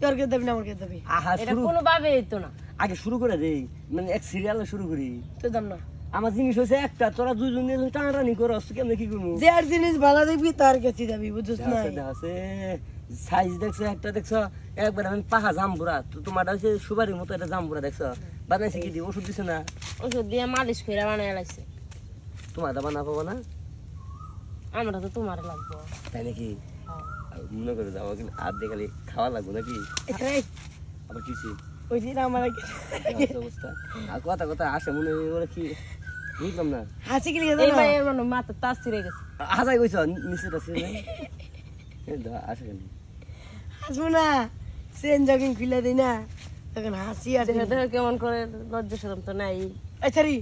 তোর কে দেবি না আমার কে দেবি এটা কোনো ভাবে হইতো না আগে শুরু করে দেই মানে এক সিরিয়ালে শুরু করি তো দাম না আমার জিনিস হইছে একটা তোরা দুইজন নিয়ে টানাটানি করস কেমনে কি করবো যে আর জিনিস ভালো দেখবি তার কাছে যাবি বুঝছিস না আছে সাইজ দেখছো একটা দেখছো একবার আমি পাহা জাম্বুরা তো তোমারটা হচ্ছে সুপারির মতো একটা জাম্বুরা দেখছো বানাইছে কি দি ওষুধ দিছে না ওষুধ দিয়ে মালিশ করে বানায় লাগছে তোমারটা বানাবো না আমরা তো তোমার লাগবো তাই নাকি মনে করে যাবো কিন্তু আর দেখালি খাওয়া লাগবো নাকি আবার কিছু ওই দিন আমার অবস্থা আর কথা কথা আসে মনে হয় কি বুঝলাম না হাসি কি এই ভাইয়ের মানে মাথা তাস ছিঁড়ে গেছে হাজাই কইছ নিচেটা ছিল আসে কেন হাসবো না সেন যখন খুলে দিই না তখন হাসি আর দেখো কেমন করে লজ্জা শরম তো নাই এই ছাড়ি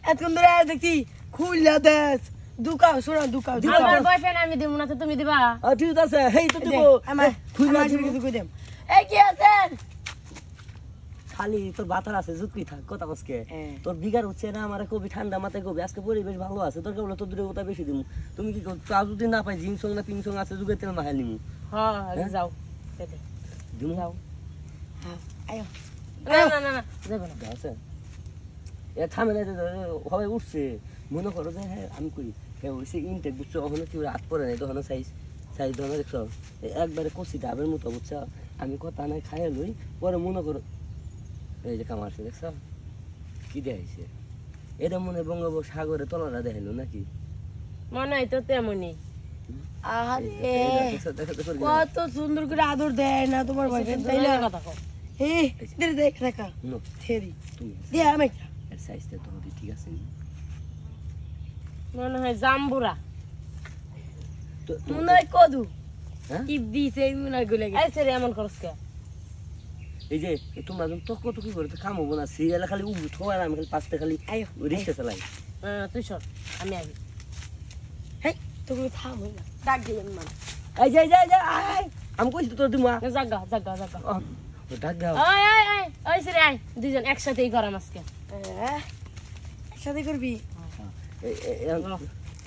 এতক্ষণ ধরে দেখছি খুললা দেশ দুকাও শোনা দুকাও আমার বয়ফ্রেন্ড আমি দিব না তো তুমি দিবা ঠিক আছে হেই তো দিব আমার খুললা কিছু কই দেম এই কি আছেন খালি তোর বাতার আছে জুকি থাক কথা বসকে তোর বিগার হচ্ছে না আমার কবি ঠান্ডা মাথায় কবি আজকে পরিবেশ ভালো আছে তোর কেবল তোর দূরে কথা বেশি দিমু তুমি কি তা যদি না পাই জিন সং না পিং সং আছে যুগে তেল মাহাল নিমু হ্যাঁ যাও দিমু যাও হ্যাঁ আয়ো না যাবে না আছে এ থামে না হবে উঠছে মনে করো যে হ্যাঁ আমি করি হ্যাঁ ওই সে ইনটেক বুঝছো ওখানে কি রাত পরে নাই তখন সাইজ ধরে দেখছো একবারে কষি ডাবের মতো বুঝছো আমি কথা নাই খাইয়ে লই পরে মনে করো এই যে কামারছে দেখছ কি দেখাইছে এটা মনে বঙ্গোপসাগরে তলাটা দেখাইলো নাকি মনে হয় তো তেমনই আরে কত সুন্দর করে আদর দেয় না তোমার বয়ফ্রেন্ড তাই না কথা কও এই দেখ দেখা ছেড়ি তুমি দে আমি এর সাইজটা তো ঠিক আছে মনে হয় জাম্বুরা মনে হয় কদু হ্যাঁ কি দিছে মনে হয় গলে এই ছেড়ে এমন করছ কে এই যে তোমরা যখন তক কি করে কাম হবো না সিরিয়ালে খালি উঠো ঠোয়া আমি খালি পাঁচটা খালি রিক্সা চালাই তুই সর আমি আগে হেই তুমি থাম না ডাক দিলেন মানে এই যে আয় আমি কইছি তোর দিমা জাগা ডাক দাও ওই ছেড়ে আয় দুইজন একসাথেই করাম আজকে একসাথে করবি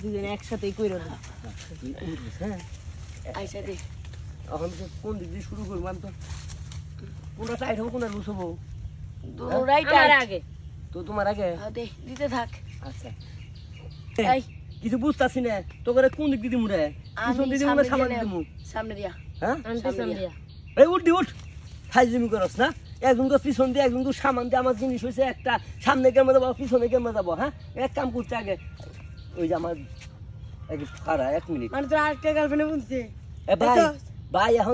দুইজন একসাথেই কইরো না হ্যাঁ আইসা দে এখন তো কোন দিক দিয়ে শুরু করবো আমি তো কোনটা টাইট হবো কোনটা লুজ হবো রাইট আগে তো তোমার আগে দে দিতে থাক আচ্ছা এই কিছু বুঝতাছি না তো করে কোন দিক দিয়ে মুড়ে পিছন দিকে মুড়ে সামনে দিমু সামনে দিয়া হ্যাঁ আমি পেছন দিয়া এই উঠ ফাইজলিমি করছ না একজন তো পিছন দিয়ে একজন তো সামান দিয়ে আমার জিনিস হয়েছে একটা সামনে কেমন যাবো পিছনে কেমন যাবো হ্যাঁ এক কাম করছে আগে ওই যে আমার খারা 1 মিনিট মানে তোর আরেকটা গার্লফ্রেন্ডে বলছে ভাই এখন